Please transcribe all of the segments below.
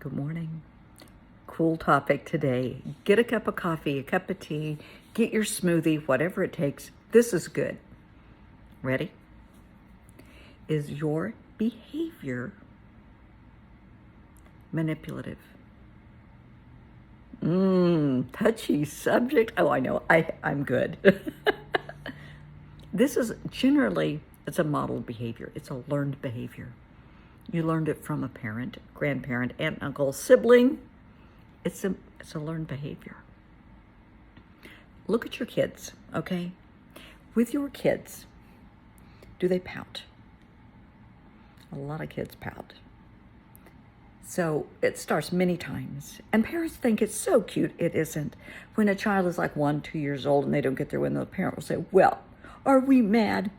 Good morning. Cool topic today. Get a cup of coffee, a cup of tea, get your smoothie, whatever it takes. This is good. Ready? Is your behavior manipulative? Touchy subject. Oh, I know. I'm good. This is generally, it's a modeled behavior. It's a learned behavior. You learned it from a parent, grandparent, aunt, uncle, sibling. It's a learned behavior. Look at your kids, okay? With your kids, do they pout? A lot of kids pout. So it starts many times. And parents think it's so cute. It isn't. When a child is like 1, 2 years old and they don't get their way, the parent will say, well, are we mad?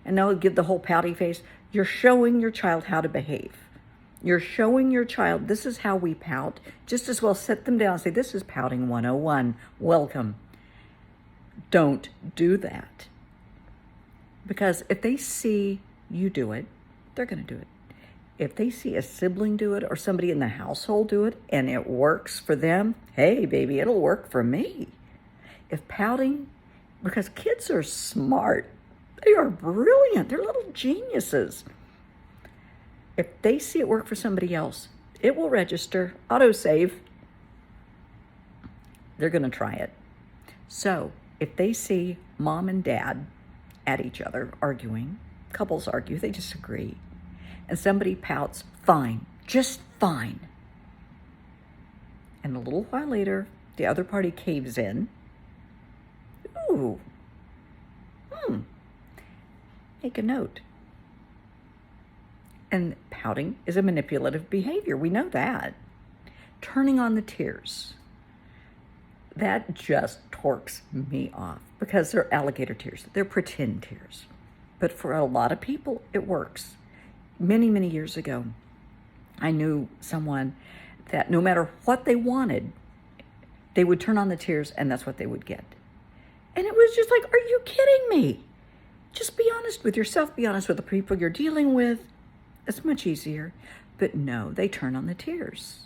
And they'll give the whole pouty face. You're showing your child how to behave. You're showing your child, this is how we pout. Just as well sit them down and say, this is pouting 101. Welcome. Don't do that. Because if they see you do it, they're going to do it. If they see a sibling do it or somebody in the household do it and it works for them, hey, baby, it'll work for me. If pouting, because kids are smart, they are brilliant, they're little geniuses. If they see it work for somebody else, it will register, autosave. They're going to try it. So if they see mom and dad at each other arguing, couples argue, they disagree, and somebody pouts, fine, just fine. And a little while later, the other party caves in. Ooh, make a note. And pouting is a manipulative behavior. We know that. Turning on the tears. That just torques me off because they're alligator tears. They're pretend tears. But for a lot of people, it works. Many, many years ago, I knew someone that no matter what they wanted, they would turn on the tears and that's what they would get. And it was just like, are you kidding me? Just be honest with yourself. Be honest with the people you're dealing with. It's much easier. But no, they turn on the tears.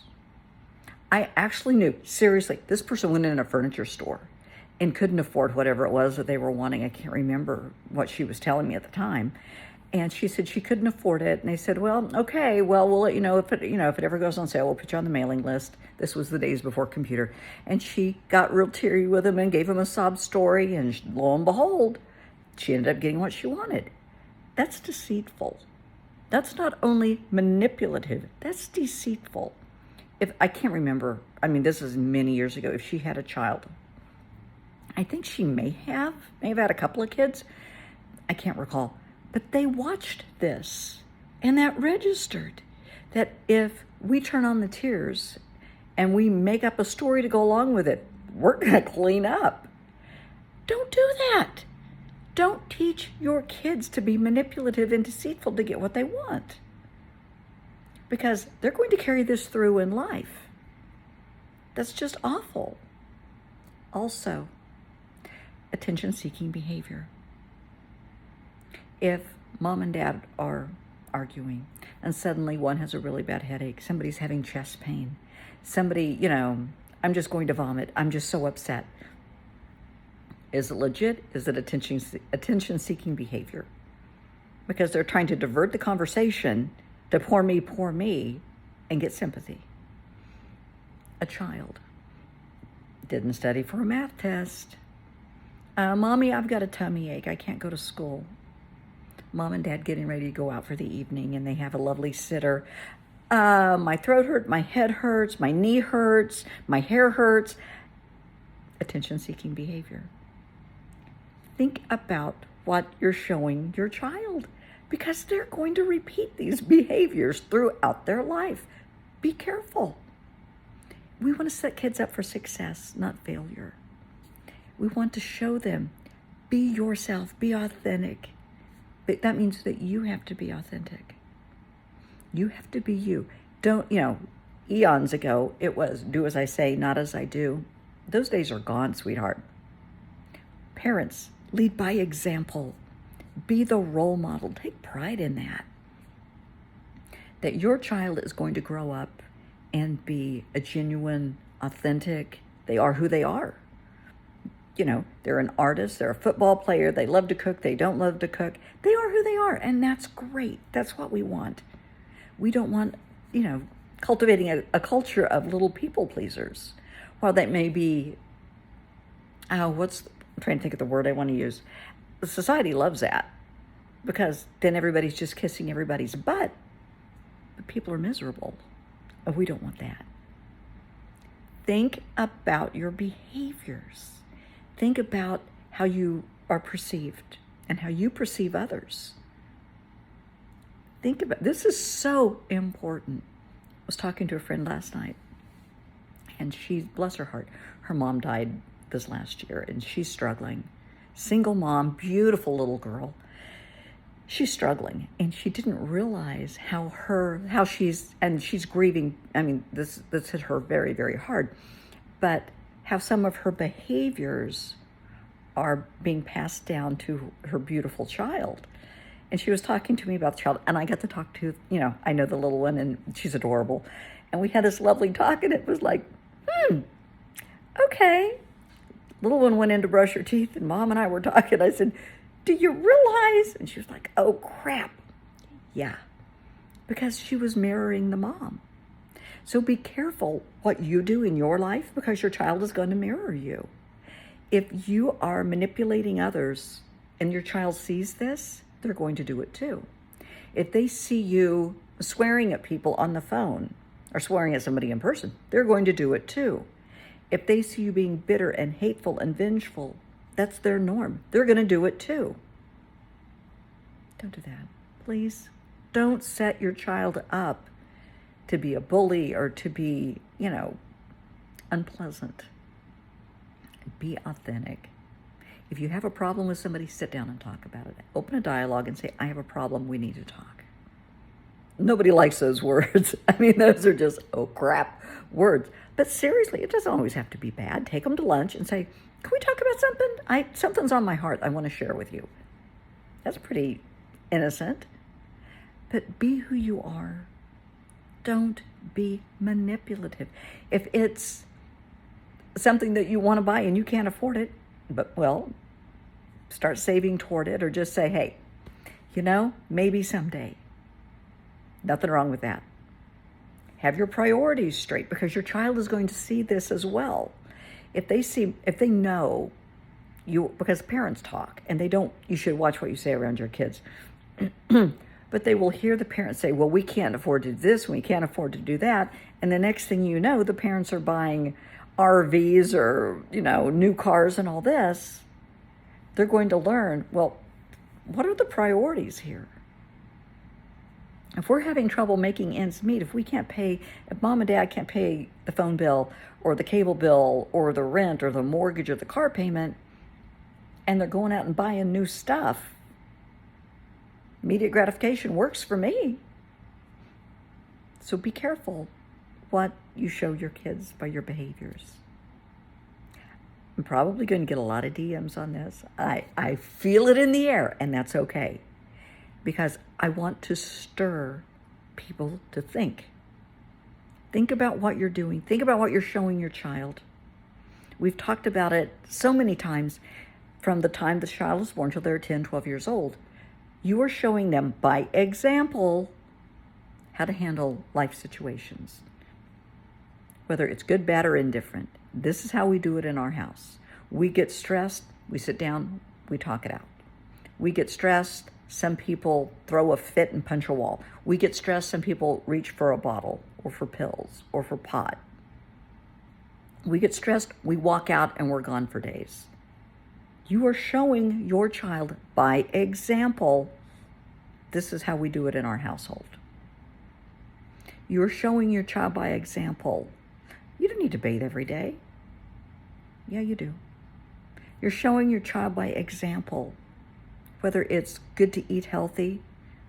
I actually knew, seriously, this person went in a furniture store and couldn't afford whatever it was that they were wanting. I can't remember what she was telling me at the time. And she said she couldn't afford it. And they said, well, okay, well, we'll let you know if it ever goes on sale, we'll put you on the mailing list. This was the days before computer. And she got real teary with him and gave him a sob story. And lo and behold, she ended up getting what she wanted. That's deceitful. That's not only manipulative, that's deceitful. If I can't remember, this is many years ago, if she had a child. I think she may have had a couple of kids. I can't recall. But they watched this, and that registered that if we turn on the tears and we make up a story to go along with it, we're going to clean up. Don't do that. Don't teach your kids to be manipulative and deceitful to get what they want. Because they're going to carry this through in life. That's just awful. Also, attention-seeking behavior. If mom and dad are arguing and suddenly one has a really bad headache, somebody's having chest pain, somebody, I'm just going to vomit, I'm just so upset. Is it legit? Is it attention-seeking behavior? Because they're trying to divert the conversation to poor me, and get sympathy. A child didn't study for a math test. Mommy, I've got a tummy ache. I can't go to school. Mom and dad getting ready to go out for the evening, and they have a lovely sitter. My throat hurts, my head hurts, my knee hurts, my hair hurts. Attention-seeking behavior. Think about what you're showing your child because they're going to repeat these behaviors throughout their life. Be careful. We want to set kids up for success, not failure. We want to show them, be yourself, be authentic. But that means that you have to be authentic. You have to be you. Don't, eons ago, it was do as I say, not as I do. Those days are gone, sweetheart. Parents, lead by example. Be the role model. Take pride in that. That your child is going to grow up and be a genuine, authentic, they are who they are. They're an artist, they're a football player, they love to cook, they don't love to cook. They are who they are, and that's great. That's what we want. We don't want, cultivating a culture of little people pleasers. While that may be, I'm trying to think of the word I want to use. Society loves that because then everybody's just kissing everybody's butt, but people are miserable. And we don't want that. Think about your behaviors. Think about how you are perceived and how you perceive others. Think about this is so important. I was talking to a friend last night, and she, bless her heart, her mom died this last year, and she's struggling. Single mom, beautiful little girl. She's struggling, and she didn't realize how she's grieving. I mean, this hit her very, very hard, but how some of her behaviors are being passed down to her beautiful child. And she was talking to me about the child, and I got to talk to, I know the little one, and she's adorable. And we had this lovely talk, and it was like, okay. Little one went in to brush her teeth, and Mom and I were talking. I said, do you realize? And she was like, oh, crap. Yeah, because she was mirroring the mom. So be careful what you do in your life, because your child is going to mirror you. If you are manipulating others and your child sees this, they're going to do it too. If they see you swearing at people on the phone or swearing at somebody in person, they're going to do it too. If they see you being bitter and hateful and vengeful, that's their norm. They're going to do it too. Don't do that. Please don't set your child up to be a bully or to be, unpleasant. Be authentic. If you have a problem with somebody, sit down and talk about it. Open a dialogue and say, I have a problem, we need to talk. Nobody likes those words. I mean, those are just, oh crap, words. But seriously, it doesn't always have to be bad. Take them to lunch and say, can we talk about something? Something's on my heart I want to share with you. That's pretty innocent. But be who you are. Don't be manipulative. If it's something that you want to buy and you can't afford it, start saving toward it, or just say, hey, maybe someday. Nothing wrong with that. Have your priorities straight, because your child is going to see this as well. If they know you, because parents talk, and you should watch what you say around your kids. But they will hear the parents say, well, we can't afford to do this, we can't afford to do that. And the next thing you know, the parents are buying RVs or, new cars and all this. They're going to learn, well, what are the priorities here? If we're having trouble making ends meet, if Mom and Dad can't pay the phone bill or the cable bill or the rent or the mortgage or the car payment, and they're going out and buying new stuff, immediate gratification works for me. So be careful what you show your kids by your behaviors. I'm probably going to get a lot of DMs on this. I feel it in the air, and that's okay. Because I want to stir people to think. Think about what you're doing. Think about what you're showing your child. We've talked about it so many times, from the time the child is born till they're 10, 12 years old. You are showing them by example how to handle life situations. Whether it's good, bad, or indifferent. This is how we do it in our house. We get stressed, we sit down, we talk it out. We get stressed, some people throw a fit and punch a wall. We get stressed, some people reach for a bottle or for pills or for pot. We get stressed, we walk out and we're gone for days. You are showing your child by example, this is how we do it in our household. You're showing your child by example. You don't need to bathe every day. Yeah, you do. You're showing your child by example, whether it's good to eat healthy,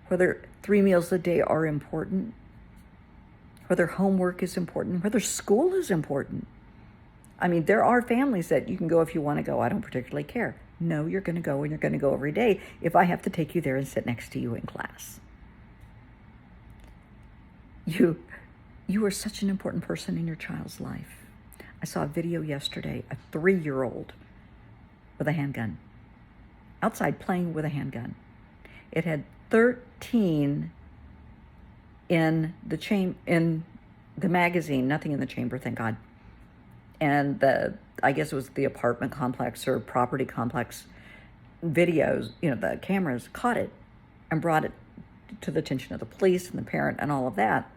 whether 3 meals a day are important, whether homework is important, whether school is important. I mean, there are families that you can go if you want to go. I don't particularly care. No, you're going to go, and you're going to go every day if I have to take you there and sit next to you in class. You are such an important person in your child's life. I saw a video yesterday, a 3-year-old with a handgun, outside playing with a handgun. It had 13 in the magazine, nothing in the chamber, thank God. And I guess it was the apartment complex or property complex videos, the cameras caught it and brought it to the attention of the police and the parent and all of that.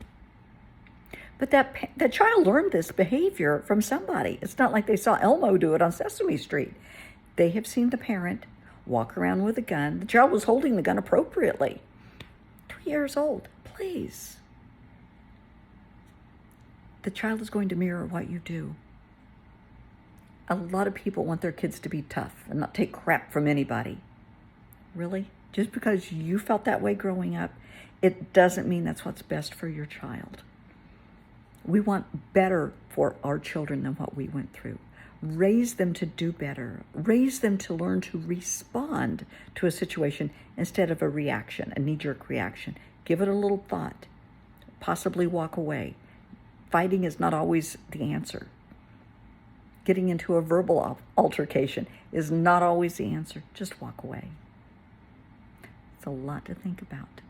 But that child learned this behavior from somebody. It's not like they saw Elmo do it on Sesame Street. They have seen the parent walk around with a gun. The child was holding the gun appropriately. 3 years old, please. The child is going to mirror what you do. A lot of people want their kids to be tough and not take crap from anybody. Really? Just because you felt that way growing up, it doesn't mean that's what's best for your child. We want better for our children than what we went through. Raise them to do better. Raise them to learn to respond to a situation instead of a reaction, a knee-jerk reaction. Give it a little thought. Possibly walk away. Fighting is not always the answer. Getting into a verbal altercation is not always the answer. Just walk away. It's a lot to think about.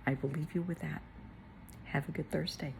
I will leave you with that. Have a good Thursday.